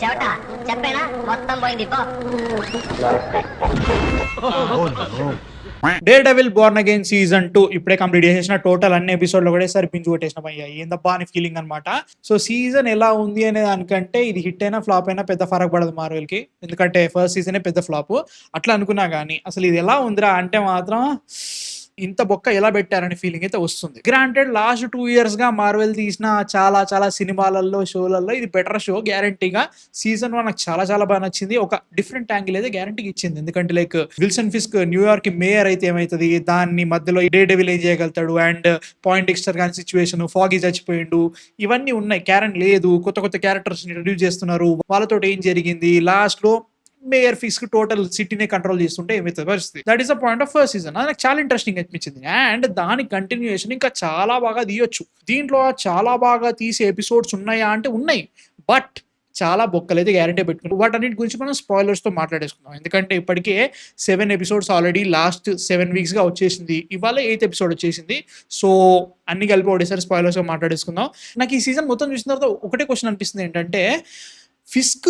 చెవట చెప్పేనా మొత్తం పోయింది పో. Day devil Born again season 2 ఇప్పుడే కంప్లీట్ చేసేసిన. టోటల్ అన్ని ఎపిసోడ్ లో కూడా సరి పింజు కొట్టేసిన అయ్యా ఏందబ్బా అని ఫీలింగ్ అనమాట. సో సీజన్ ఎలా ఉంది అనే దానికంటే ఇది హిట్ అయినా ఫ్లాప్ అయినా పెద్ద ఫరక్ పడదు మార్వెల్ కి, ఎందుకంటే ఫస్ట్ సీజనే పెద్ద ఫ్లాప్ అట్లా అనుకున్నా కానీ అసలు ఇది ఎలా ఉందిరా అంటే మాత్రం ఇంత బొక్క ఎలా పెట్టారనే ఫీలింగ్ అయితే వస్తుంది. గ్రాంటెడ్ లాస్ట్ 2 years గా మార్వెల్ తీసిన చాలా చాలా సినిమాలలో షోలలో ఇది బెటర్ షో గ్యారంటీగా. సీజన్ 1 నాకు చాలా చాలా బాగా నచ్చింది. ఒక డిఫరెంట్ యాంగిల్ అయితే గ్యారంటీగా ఇచ్చింది, ఎందుకంటే like Wilson Fisk New York mayor అయితే ఏమవుతుంది, దాన్ని మధ్యలో డే డెవిల్ ఏం చేయగలుగుతాడు, అండ్ పాయింట్ ఎక్స్టర్ గాని సిచ్యువేషన్, ఫాగీ చచ్చిపోయిండు, ఇవన్నీ ఉన్నాయి. క్యారెన్ లేదు, కొత్త కొత్త క్యారెక్టర్స్ ఇంట్రడ్యూస్ చేస్తున్నారు, వాళ్ళతో ఏం జరిగింది, లాస్ట్ లో మేయర్ ఫిస్క్ టోటల్ సిటీనే కంట్రోల్ చేస్తుంటే ఏమైతుంది పరిస్థితి. That is the point of first season. నాకు చాలా ఇంట్రెస్టింగ్ అనిపించింది అండ్ దాని కంటిన్యూయేషన్ ఇంకా చాలా బాగా తీయొచ్చు. దీంట్లో చాలా బాగా తీసే ఎపిసోడ్స్ ఉన్నాయా అంటే ఉన్నాయి, బట్ చాలా బొక్కలు అయితే గ్యారంటీ పెట్టుకున్నాం. వాటన్నిటి గురించి మనం స్పాయిలర్స్ తో మాట్లాడేసుకుందాం, ఎందుకంటే ఇప్పటికే 7 episodes ఆల్రెడీ లాస్ట్ 7 weeks గా వచ్చేసింది. ఇవాళ 8th episode వచ్చేసింది. సో అన్ని కలిపి ఒకటేసారి స్పాయిలర్స్ గా మాట్లాడేసుకుందాం. నాకు ఈ సీజన్ మొత్తం చూసిన తర్వాత ఒకటే క్వశ్చన్ అనిపిస్తుంది, ఏంటంటే ఫిస్క్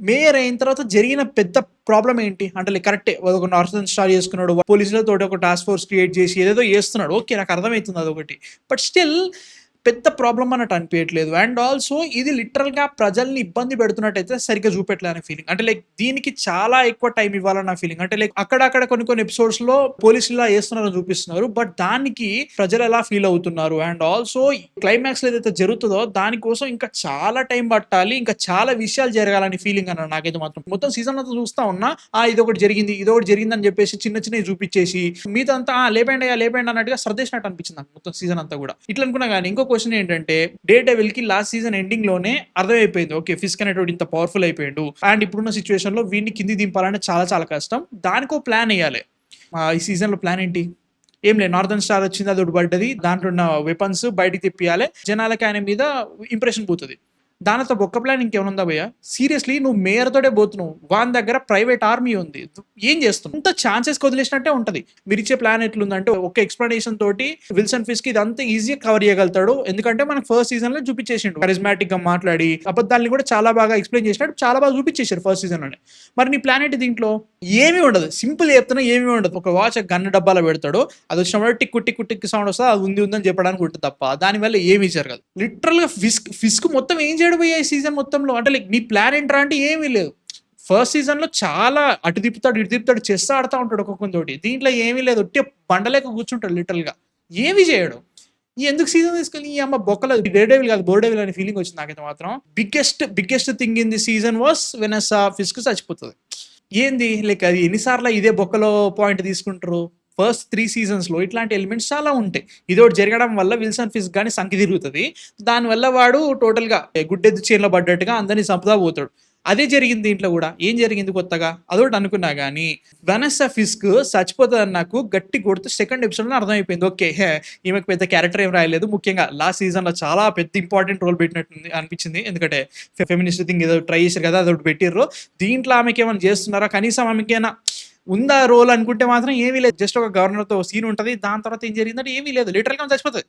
మేయర్ అయిన తర్వాత జరిగిన పెద్ద ప్రాబ్లం ఏంటి అంటే కరెక్టే ఒక నార్తన్ స్టార్ చేసుకున్నాడు, పోలీసులతో ఒక టాస్క్ ఫోర్స్ క్రియేట్ చేసి ఏదేదో చేస్తున్నాడు, ఓకే నాకు అర్థమవుతుంది అదొకటి, బట్ స్టిల్ పెద్ద ప్రాబ్లం అన్నట్టు అనిపించట్లేదు. అండ్ ఆల్సో ఇది లిటరల్ గా ప్రజల్ని ఇబ్బంది పెడుతున్నట్టయితే సరిగ్గా చూపెట్టలే అనే ఫీలింగ్. అంటే లైక్ దీనికి చాలా ఎక్కువ టైం ఇవ్వాలన్న ఫీలింగ్. అంటే లైక్ అక్కడక్కడ కొన్ని ఎపిసోడ్స్ లో పోలీసులు ఇలా చేస్తున్నారని చూపిస్తున్నారు, బట్ దానికి ప్రజలు ఎలా ఫీల్ అవుతున్నారు అండ్ ఆల్సో క్లైమాక్స్ లో ఏదైతే జరుగుతుందో దానికోసం ఇంకా చాలా టైం పట్టాలి, ఇంకా చాలా విషయాలు జరగాలని ఫీలింగ్ అన్నారు నాకైతే మాత్రం. మొత్తం సీజన్ అంతా చూస్తా ఉన్నా ఇదొకటి జరిగింది అని చెప్పేసి చిన్నవి చూపించేసి మిగతా అంతా లేపండి అన్నట్టుగా సర్దేసినట్టు అనిపించింది నాకు మొత్తం సీజన్ అంతా కూడా. ఇట్లా అనుకున్నా కానీ ఇంకో క్వశ్చన్ ఏంటంటే డే డెవిల్ కి లాస్ట్ సీజన్ ఎండింగ్ లోనే అర్థమైపోయింది, ఓకే ఫిస్క్ అనేటువంటి ఇంత పవర్ఫుల్ అయిపోయాడు అండ్ ఇప్పుడున్న సిచ్యువేషన్ లో వీడిని కింది దింపాలంటే చాలా చాలా కష్టం, దానికో ప్లాన్ వేయాలి. ఈ సీజన్ లో ప్లాన్ ఏంటి? ఏం లేదు, నార్దర్న్ స్టార్ వచ్చింది, అది ఒకటి పడ్డది, దాంట్లో ఉన్న వెపన్స్ బయటికి తెప్పియాలి, జనాలకి ఆయన మీద ఇంప్రెషన్ పోతుంది. దానితో ఒక్క ప్లాన్ ఇంకేమనుందా భయ్య? సీరియస్లీ నువ్వు మేయర్ తోటే పోతున్నావు, వాని దగ్గర ప్రైవేట్ ఆర్మీ ఉంది, ఏం చేస్తున్నావు? ఇంత ఛాన్సెస్ వదిలేసినట్టే ఉంటది. మీరు ఇచ్చే ప్లాన్ ఎట్లుందంటే ఒక ఎక్స్ప్లెనేషన్ తోటి విల్సన్ ఫిస్క్ ఇది అంతా ఈజీగా కవర్ చేయగలుగుతాడు, ఎందుకంటే మనకు ఫస్ట్ సీజన్ లో చూపించేసిండు, కరిజ్మాటిక్ గా మాట్లాడి అబద్ధాన్ని కూడా చాలా బాగా ఎక్స్ప్లెయిన్ చేసినట్టు చాలా బాగా చూపించేశారు ఫస్ట్ సీజన్ లోనే. మరి నీ ప్లాన్ ఏంటి? దీంట్లో ఏమీ ఉండదు, సింపుల్ చెప్తున్నా ఏమీ ఉండదు. ఒక వాచ్ గన్ డబ్బాలో పెడతాడు, అది వచ్చినప్పుడు టిక్కు సౌండ్ వస్తుంది, అది ఉందని చెప్పడానికి ఉంటుంది తప్ప దానివల్ల ఏమీ జరగదు. లిటరల్ గా ఫిస్క్ మొత్తం ఏం చేయడం ఈ సీజన్ మొత్తంలో, అంటే లైక్ నీ ప్లాన్ ఏంట్రా అంటే ఏమీ లేదు. ఫస్ట్ సీజన్ లో చాలా అటు తిప్పుతాడు చెస్ ఆడుతూ ఉంటాడు ఒక్కొక్కతోటి, దీంట్లో ఏమీ లేదు, ఒట్టి బండలేక కూర్చుంటాడు లిటరల్ గా, ఏమీ చేయడు. ఎందుకు సీజన్ తీసుకెళ్ళి ఈ అమ్మ బొక్కల డే డెవిల్ కాదు బోర్ డెవిల్ అనే ఫీలింగ్ వచ్చింది నాకైతే మాత్రం. Biggest thing in the season was when Fisk చచ్చిపోతుంది. ఏంది లైక్ అది ఎన్నిసార్లు ఇదే బొక్కలో పాయింట్ తీసుకుంటారు? ఫస్ట్ 3 seasons లో ఇట్లాంటి ఎలిమెంట్స్ చాలా ఉంటాయి. ఇది ఒకటి జరగడం వల్ల విల్సన్ ఫిస్క్ గానీ సంకి తిరుగుతుంది, దానివల్ల వాడు టోటల్ గా గుడ్డెద్దు చేనులో పడ్డట్టుగా అందరినీ చంపుతా పోతాడు. అదే జరిగింది దీంట్లో కూడా. ఏం జరిగింది కొత్తగా అదొకటి అనుకున్నా కానీ వెనెస్సా ఫిస్క్ చచ్చిపోతుంది నాకు గట్టి కొడితే సెకండ్ ఎపిసోడ్ లో అర్థమైపోయింది, ఓకే ఈమెకు పెద్ద క్యారెక్టర్ ఏం రాయలేదు, ముఖ్యంగా లాస్ట్ సీజన్ లో చాలా పెద్ద ఇంపార్టెంట్ రోల్ పెట్టినట్టు అనిపించింది, ఎందుకంటే ఫెమినిస్ట్ థింగ్ ఏదో ట్రై చేశారు కదా, అదొకటి పెట్టిర్రు. దీంట్లో ఆమెకి ఏమైనా చేస్తున్నారా, కనీసం ఆమెకేనా ఉందా రోల్ అనుకుంటే మాత్రం ఏమీ లేదు. జస్ట్ ఒక గవర్నర్ తో సీన్ ఉంటది, దాని తర్వాత ఏం జరిగిందంటే ఏమీ లేదు, లిటరల్ గా చచ్చిపోతుంది.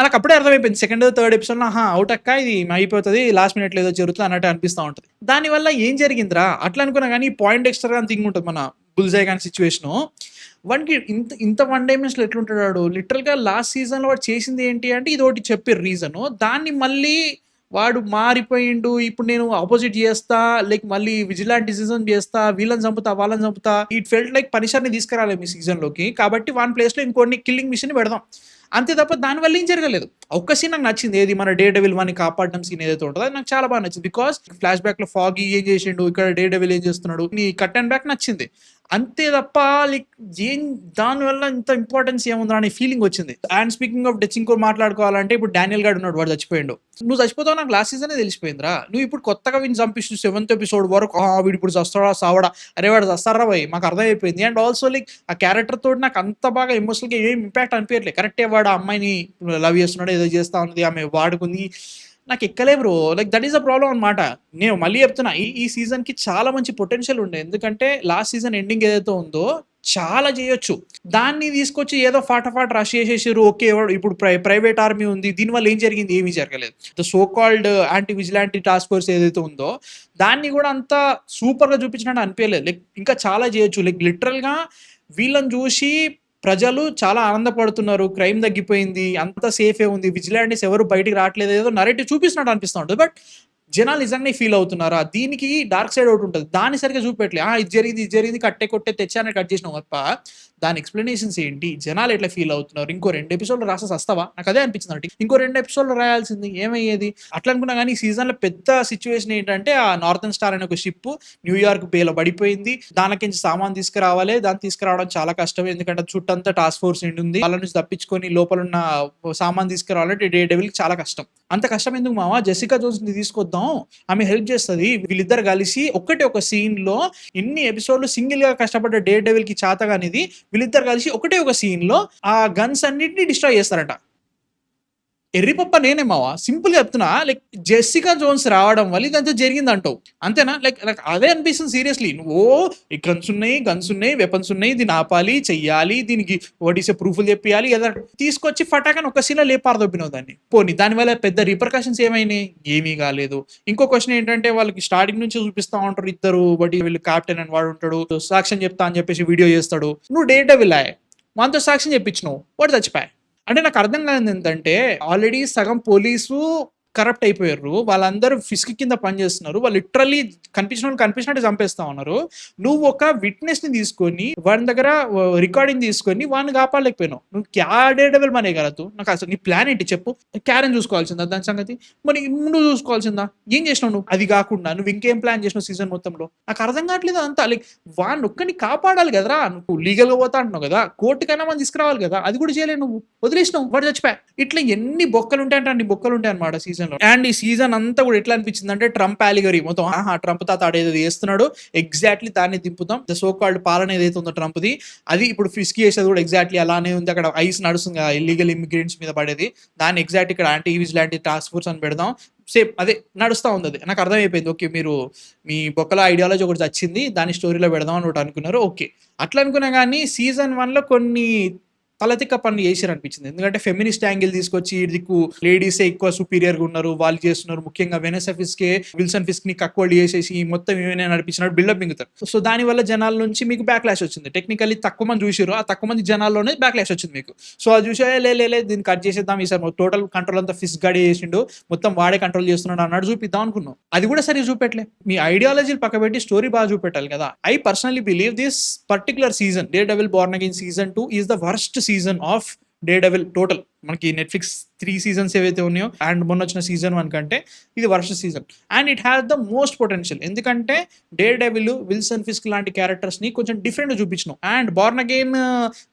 నాకు అప్పుడే అర్థమైపోయింది సెకండ్ థర్డ్ ఎపిసోడ్ లో అవుట్ అక్క ఇది అయిపోతుంది, లాస్ట్ మినిట్ ఏదో జరుగుతుంది అన్నట్టు అనిపిస్తూ ఉంటుంది. దానివల్ల ఏం జరిగిందిరా అట్లా అనుకున్నా కానీ పాయింట్ ఎక్స్ట్రా కానీ థింగ్ ఉంటుంది మన బుల్జాయ్ కానీ సిచ్యువేషన్. వాడికి ఇంత 1 dimension లో ఎట్లుంటాడు లిటరల్ గా. లాస్ట్ సీజన్ లో వాడు చేసింది ఏంటి అంటే ఇది ఒకటి చెప్పే రీజన్, దాన్ని మళ్ళీ వాడు మారిపోయిండు, ఇప్పుడు నేను ఆపోజిట్ చేస్తా, లైక్ మళ్ళీ విజిలాంటిజం చేస్తా, వీళ్ళని చంపుతా వాళ్ళని చంపుతా, ఇట్ ఫెల్ట్ లైక్ పనిషర్ని తీసుకురాలేదు మీ సీజన్ లోకి, కాబట్టి వన్ ప్లేస్ లో ఇంకొన్ని కిల్లింగ్ మిషన్ పెడదాం అంతే తప్ప దానివల్ల ఏం జరగలేదు. ఒక్క సీన్ నాకు నచ్చింది, ఏది మన డే డెవిల్ వాని కాపాడడం సీన్ ఏదైతే ఉంటుందో అది నాకు చాలా బాగా నచ్చింది. బికాస్ ఫ్లాష్ బ్యాక్ లో ఫాగీ ఏం చేసిండు, ఇక్కడ డే డెవిల్ ఏం చేస్తున్నాడు, నీ కట్ అండ్ బ్యాక్ నచ్చింది అంతే తప్ప లైక్ ఏం దానివల్ల ఇంత ఇంపార్టెన్స్ ఏముందా అనే ఫీలింగ్ వచ్చింది. అండ్ స్పీకింగ్ ఆఫ్ డెత్ ఇంకో మాట్లాడుకోవాలంటే ఇప్పుడు డానియల్ గాడు ఉన్నాడు, వాడు చచ్చిపోయాడు. నువ్వు చచ్చిపోతావు నాకు లాస్ట్ సీజనే తెలిసిపోయిందిరా, నువ్వు ఇప్పుడు కొత్తగా వీని చంపిస్తూ 7th episode వరకు వీడు ఇప్పుడు చస్తాడా సావడా, అరే వాడు చస్తారా పోయి మాకు అర్థమైపోయింది. అండ్ ఆల్సో లైక్ ఆ క్యారెక్టర్ తోటి నాకు అంత బాగా ఎమోషనల్ గా ఏం ఇంపాక్ట్ అనిపించట్లేదు. కరెక్టే వాడు ఆ అమ్మాయిని లవ్ చేస్తున్నాడు, ఏదో చేస్తా ఉన్నది, ఆమె వాడుకుంది, నాకు ఎక్కలే bro. Like that is the problem అనమాట. నేను మళ్ళీ చెప్తున్నా ఈ సీజన్ కి చాలా మంచి పొటెన్షియల్ ఉండే, ఎందుకంటే లాస్ట్ సీజన్ ఎండింగ్ ఏదైతే ఉందో చాలా చేయొచ్చు. దాన్ని తీసుకొచ్చి ఏదో ఫాటఫాట్ రష్ చేసేసారు. ఓకే. ఇప్పుడు ప్రైవేట్ ఆర్మీ ఉంది. దీనివల్ల ఏం జరిగింది? ఏమీ జరగలేదు. The so called anti vigilante task force ఏదైతే ఉందో దాన్ని కూడా అంత సూపర్‌గా చూపించినట్టు అనిపియలేదు. లైక్ ఇంకా చాలా చేయొచ్చు. లైక్ లిటరల్‌గా వీళ్ళని చూసి ప్రజలు చాలా ఆనందపడుతున్నారు. క్రైమ్ తగ్గిపోయింది. అంతా సేఫే ఉంది. విజిలాంటీస్ ఎవరు బయటికి రావట్లేదు. ఏదో నరేటివ్ చూపిస్తున్నట్టు అనిపిస్తా ఉంటది. బట్ జనాలు నిజంగానే ఫీల్ అవుతున్నారా? దీనికి డార్క్ సైడ్ ఒకటి ఉంటది. దాన్ని సరిగ్గా చూపెట్టలే. ఇది జరిగింది కట్టే కొట్టే తెచ్చానని కట్ చేసినావు తప్ప దాని ఎక్స్‌ప్లనేషన్స్ ఏంటి? జనాలు ఎట్లా ఫీల్ అవుతున్నారు? ఇంకో 2 ఎపిసోడ్‌లు రాస్తే సస్తావా? నాకు అదే అనిపించిందండి. ఇంకో 2 ఎపిసోడ్‌లు రాయాల్సింది ఏమయ్యేది? అట్లా అనుకున్నా గానీ ఈ సీజన్‌లో పెద్ద సిట్యుయేషన్ ఏంటంటే ఆ నార్థర్న్ స్టార్ అనే ఒక షిప్ న్యూయార్క్ బేలో పడిపోయింది. దానికించి సామాను తీసుకురావాలి. దాన్ని తీసుకురావడం చాలా కష్టం. ఎందుకంటే చుట్టంతా టాస్క్ ఫోర్స్ నిండుంది. వాళ్ళ నుంచి తప్పించుకొని లోపలున్న సామాను తీసుకురావాలంటే డే డెవిల్‌కి చాలా కష్టం. అంత కష్టం ఎందుకు మామ? జెసికా జోన్స్‌ని తీసుకొద్దాం. ఆమె హెల్ప్ చేస్తది. వీళ్ళిద్దరు కలిసి ఒక సీన్‌లో ఇన్ని ఎపిసోడ్‌లు సింగిల్‌గా కష్టపడ్డ డే డెవిల్‌కి చాతగానిది వీళ్ళిద్దరు కలిసి ఒక సీన్‌లో ఆ గన్స్ అన్నిటిని డిస్ట్రాయ్ చేస్తారట. ఎర్రిపప్ప నేనే మావా. సింపుల్‌గా చెప్తున్నా. లైక్ జెసికా జోన్స్ రావడం వల్ల ఇదంతా జరిగిందంటావు. అంతేనా? లైక్ నాకు అదే అనిపిస్తుంది సీరియస్‌లీ. ఈ గన్స్ ఉన్నాయి, వెపన్స్ ఉన్నాయి. దీన్ని ఆపాలి, చెయ్యాలి. దీనికి ప్రూఫ్‌లు తెప్పియాలి. ఏదో తీసుకొచ్చి ఫటాకని ఒక సీన్‌లో లేపారదొబ్బినావు దాన్ని. పోనీ దానివల్ల పెద్ద రిపర్కషన్స్ ఏమైనాయి? ఏమీ కాలేదు. ఇంకో క్వెషన్ ఏంటంటే వాళ్ళకి స్టార్టింగ్ నుంచి చూపిస్తా ఉంటారు ఇద్దరు. వీళ్ళు కెప్టెన్ అని వాడు ఉంటాడు. సాక్ష్యం చెప్తా అని చెప్పేసి వీడియో చేస్తాడు. నువ్వు డే డెవిల్ వానితో సాక్ష్యం చెప్పించినావు. వాడు చచ్చిపాయే. అంటే నాకు అర్థం కానిది ఏంటంటే ఆల్రెడీ సగం పోలీసు కరప్ట్ అయిపోయారు. వాళ్ళందరూ ఫిస్క్ కింద పనిచేస్తున్నారు. వాళ్ళు లిటరల్లీ కనిపించినట్టు చంపేస్తా ఉన్నారు. నువ్వు ఒక విట్నెస్ ని తీసుకొని వాడి దగ్గర రికార్డింగ్ తీసుకొని వాడిని కాపాడలేకపోయినావు. నువ్వు క్యాడేడబుల్ మనే కదా నాకు అసలు నీ ప్లాన్ ఏంటి చెప్పు? క్యారెన్ చూసుకోవాల్సిందా దాని సంగతి? మరి నువ్వు చూసుకోవాల్సిందా? ఏం చేసినావు నువ్వు? అది కాకుండా నువ్వు ఇంకేం ప్లాన్ చేసినావు సీజన్ మొత్తంలో? నాకు అర్థం కావట్లేదు అంతా. లైక్ వాడిని ఒక్కని కాపాడాలి కదరా. నువ్వు లీగల్ గా పోతా అంటున్నావు కదా, కోర్టుకైనా మనం తీసుకురావాలి కదా. అది కూడా చేయలేవు. నువ్వు వదిలేసినావు. వాడు చచ్చిపోయా. ఇట్లా ఎన్ని బొక్కలు ఉంటాయంటే అన్ని బొక్కలు ఉంటాయి అనమాట సీజన్. అండ్ ఈ సీజన్ అంతా కూడా ఎట్లా అనిపించింది అంటే ట్రంప్ అలిగరీ మొత్తం. ట్రంప్ తాత ఆడేది చేస్తున్నాడు, ఎగ్జాక్ట్లీ దాన్ని దింపుతాం. ద సో కాల్డ్ పాలన ఏదైతే ఉందో ట్రంప్ది, అది ఇప్పుడు ఫిస్క్ చేసేది కూడా ఎగ్జాక్ట్లీ అలానే ఉంది. అక్కడ ఐస్ నడుస్తుంది ఇల్లీగల్ ఇమిగ్రెంట్స్ మీద పడేది. దాన్ని ఎగ్జాక్ట్ ఇక్కడ యాంటీ విజిలాంటీ టాస్క్ ఫోర్స్ అని పెడదాం. సేమ్ అదే నడుస్తూ ఉంది. అది నాకు అర్థమైపోయింది. ఓకే, మీరు మీ బొక్కల ఐడియాలజీ ఒకటి వచ్చింది, దాని స్టోరీలో పెడదాం అని ఒకటి అనుకున్నారు. ఓకే, అట్లా అనుకున్నా కానీ సీజన్ 1లో కొన్ని తలతిక్క పనులు చేసారు అనిపించింది. ఎందుకంటే ఫెమినిస్ట్ యాంగిల్ తీసుకొచ్చి ఇదికు లేడీసే ఎక్కువ సుపీరియర్ గా ఉన్నారు, వాళ్ళు చేస్తున్నారు. ముఖ్యంగా వెనెసా ఫిస్కే విల్సన్ ఫిస్క్ ని కక్కువ చేసేసి మొత్తం ఏమైనా నడిపించినట్టు బిల్డప్ మింగుతారు. సో దాని వల్ల జనాల నుంచి మీకు బ్యాక్ లాష్ వచ్చింది. టెక్నికల్లీ తక్కువ మంది చూసారు, ఆ తక్కువ మంది జనాల్లోనే బ్యాక్ లాష్ వచ్చింది మీకు. సో అది చూసే లే దీన్ని కట్ చేసేద్దాం, ఈసారి టోటల్ కంట్రోల్ అంతా ఫిస్క్ గాడి చేసిండు, మొత్తం వాడే కంట్రోల్ చేస్తున్నాడు అన్నట్టు చూపిద్దాం అనుకున్నాం. అది కూడా సరిగ్గా చూపెట్టలే. మీ ఐడియాలజీ పక్కబెట్టి స్టోరీ బాగా చూపెట్టాలి కదా. I personally believe this particular season day devil Born again season 2 is the worst season of day devil total. మనకి నెట్ఫ్లిక్స్ 3 సీజన్స్ ఏవైతే ఉన్నాయో అండ్ మొన్న వచ్చిన సీజన్ 1 కంటే ఇది worst season. And it has the most potential. ఎందుకంటే day devil, Wilson Fisk లాంటి characters ని కొంచెం డిఫరెంట్ గా చూపించినాం. అండ్ బోర్న్ అగైన్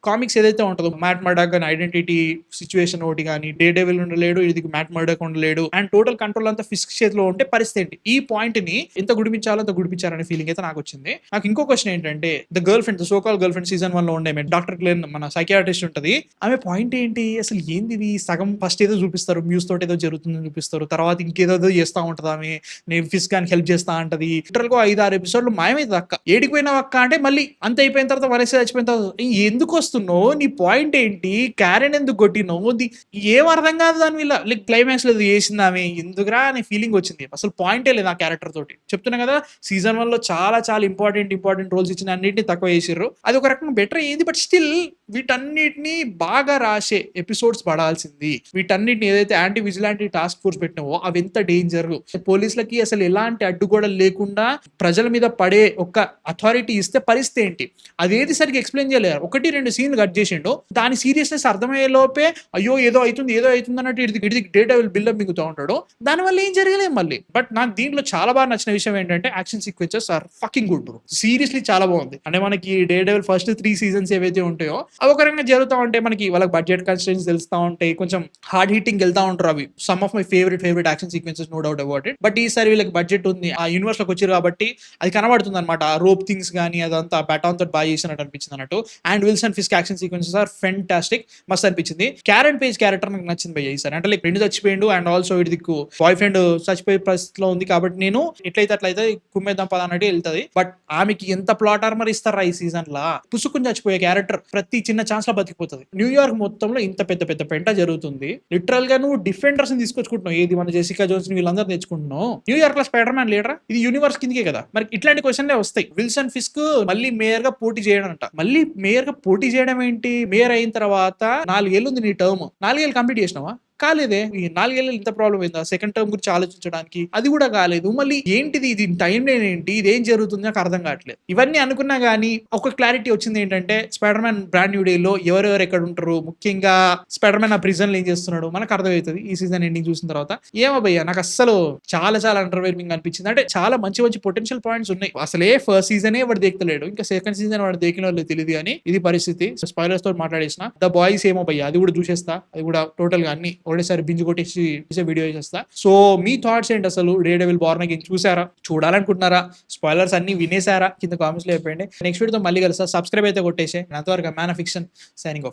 కామిక్స్ ఏదైతే ఉంటుందో మ్యాట్ మర్డాక్ కానీ ఐడెంటిటీ సిచ్యువేషన్ ఒకటి కానీ, డే డెవిల్ ఉండలేడు, ఇది మ్యాట్ మర్డాక్ ఉండలేడు, అండ్ టోటల్ కంట్రోల్ అంతా ఫిస్క్ చేతిలో ఉంటే పరిస్థితి ఏంటి? ఈ పాయింట్ ని ఎంత గుడిపించాలో అంత గుడిపించారనే ఫీలింగ్ అయితే నాకు వచ్చింది. నాకు ఇంకో క్వశ్చన్ ఏంటంటే the girl friend, the so call girl friend season 1 లో ఉండే డాక్టర్ క్లేన్, మన సైకియాట్రిస్ట్ ఉంటది. ఆమె పాయింట్ ఏంటి అసలు? ఏంది ఇది? సగం ఫస్ట్ ఏదో చూపిస్తారు, మ్యూస్ తోటి ఏదో జరుగుతుందని చూపిస్తారు, తర్వాత ఇంకేదో చేస్తా ఉంటది ఆమె, నేను ఫిస్క్ అని హెల్ప్ చేస్తా ఉంటది. లిటరల్ గా 5-6 ఎపిసోడ్లు మాయమైతుంది అక్క. ఏడిపోయినా అక్క అంటే మళ్ళీ అంత అయిపోయిన తర్వాత వరస చచ్చిపోయిన తర్వాత ఎందుకు వస్తున్నావు? నీ పాయింట్ ఏంటి? క్యారెన్ ఎందుకు కొట్టినావు? ఏం అర్థం కాదు దాని వల్ల. లైక్ క్లైమాక్స్ లేదు చేసింది ఆమె, ఎందుకురా అనే ఫీలింగ్ వచ్చింది. అసలు పాయింటే లేదు ఆ క్యారెక్టర్ తోటి. చెప్తున్నా కదా, సీజన్ 1 లో చాలా చాలా ఇంపార్టెంట్ రోల్స్ ఇచ్చిన అన్నింటినీ తక్కువ చేసిర్రు. అది ఒక రకంగా బెటర్ అయ్యింది. బట్ స్టిల్ వీటన్నిటిని బాగా రాసే ఎపిసోడ్స్ పడాల్సింది. వీటన్నిటిని ఏదైతే యాంటీ విజిలాంటీ టాస్క్ ఫోర్స్ పెట్టినావో అవి ఎంత డేంజర్, పోలీసులకి అసలు ఎలాంటి అడ్డుగోడలు లేకుండా ప్రజల మీద పడే ఒక అథారిటీ ఇస్తే పరిస్థితి ఏంటి, అదేది సరిగ్గా ఎక్స్ప్లెయిన్ చేయలేరు. 1-2 సీన్లు కట్ చేసిండు, దాని సీరియస్నెస్ అర్థమయ్యే లోపే అయ్యో ఏదో అవుతుంది అన్నట్టు ఇది డే డెవిల్ బిల్డప్ మిగుతూ ఉంటాడు. దానివల్ల ఏం జరగలేదు మళ్ళీ. బట్ నాకు దీంట్లో చాలా బాగా నచ్చిన విషయం ఏంటంటే action sequences are fucking good bro. Seriously చాలా బాగుంది. అంటే మనకి డే డెవిల్ ఫస్ట్ 3 సీజన్స్ ఏవైతే ఉంటాయో అవి ఒక రకంగా జరుగుతూ ఉంటాయి. మనకి వాళ్ళకి బడ్జెట్ కన్స్ట్రెయిన్స్ తెలుస్తూ ఉంటాయి, కొంచెం హార్డ్ హీటింగ్ వెళ్తా ఉంటారు. అవి some of my favourite action sequences, no doubt about it. But ఈసారి వీళ్ళకి బడ్జెట్ ఉంది, ఆ యూనివర్స్ లోకి వచ్చారు కాబట్టి అది కనబడుతుంది అనమాట. ఆ రోప్ థింగ్స్ కానీ అదంతా బ్యాటాన్ తోటి బాగా చేసినట్టు అనిపించింది అన్నట్టు. And Wilson Fisk action sequences are fantastic, మస్త్ అనిపించింది. క్యారెన్ పేజ్ క్యారెక్టర్ నాకు నచ్చింది భయ్య ఈసారి. అంటే లైక్ ఫ్రెండ్ చచ్చిపోయిండు అండ్ ఆల్సో ఇటు దిక్కు బాయ్ ఫ్రెండ్ చచ్చిపోయే పరిస్థితిలో ఉంది కాబట్టి నేను ఎట్లయితే కుమ్మేద్దాం పద అన్నట్టు వెళ్తుంది. బట్ ఆమెకి ఎంత ప్లాట్ ఆర్మర్ ఇస్తారా ఈ సీజన్ లా. పుసుకుని చచ్చిపోయే క్యారెక్టర్ ప్రతి చిన్న ఛాన్స్ లో బతికిపోతుంది. న్యూయార్క్ మొత్తంలో ఇంత పెద్ద పెద్ద పెంట జరుగుతుంది, లిటరల్ గా నువ్వు డిఫెండర్స్ ని తీసుకొచ్చుకుంటున్నావు. ఏది మన జెసికా జోన్స్ వీళ్ళందరూ తెచ్చుకుంటున్నావు. న్యూయార్క్ లో స్పైడర్ మ్యాన్ లీడరా? ఇది యూనివర్స్ కిందకే కదా. మరి ఇట్లాంటి క్వశ్చన్లే వస్తాయి. విల్సన్ ఫిస్క్ మళ్ళీ మేయర్ గా పోటీ చేయడం అంట. మళ్ళీ మేయర్ గా పోటీ చేయడం ఏంటి? మేయర్ అయిన తర్వాత 4 ఏళ్ళు ఉంది నీ టర్మ్, 4 ఏళ్ళు కంప్లీట్ చేసినావా? కాలేదే. ఈ 4 ఏళ్ళు ఇంత ప్రాబ్లం అయిందా సెకండ్ టర్మ్ గురించి ఆలోచించడానికి? అది కూడా కాలేదు. మళ్ళీ ఏంటిది, ఇది టైం లైన్ ఏంటి, ఇది ఏం జరుగుతుంది నాకు అర్థం కావట్లేదు. ఇవన్నీ అనుకున్నా గానీ ఒక క్లారిటీ వచ్చింది ఏంటంటే spider man brand new day లో ఎవరెవరు ఎక్కడ ఉంటారు, ముఖ్యంగా స్పైడర్ మ్యాన్ ఆ ప్రిజన్ లో ఏం చేస్తున్నాడు మనకు అర్థమవుతుంది ఈ సీజన్ ఎండింగ్ చూసిన తర్వాత. ఏమో భయ్య నాకు అస్సలు చాలా అండర్వేల్మింగ్ అనిపించింది. అంటే చాలా మంచి పొటెన్షియల్ పాయింట్స్ ఉన్నాయి. అసలే ఫస్ట్ సీజనే వాడు దేకలేడు, ఇంకా సెకండ్ సీజన్ వాడు దేకిన వాళ్ళు తెలియదు. కానీ ఇది పరిస్థితి. స్పాయిలర్స్ తో మాట్లాడేసిన ద బాయ్స్ ఏమో భయ్య అది కూడా చూసేస్తా. అది కూడా టోటల్ గా అన్ని ఒకటేసారి బింజు కొట్టేసి వీడియో చేస్తా. సో మీ థాట్స్ ఏంటి అసలు? డేర్డెవిల్ బోర్న్ అగైన్ చూసారా, చూడాలనుకుంటున్నారా, స్పాయిలర్స్ అన్ని వినేసారా? కింద కామెంట్స్ లో చెప్పండి. నెక్స్ట్ వీడియోతో మళ్ళీ కలుస్తా. సబ్స్క్రైబ్ అయితే కొట్టేసే. అంతవరకు man of fiction signing off.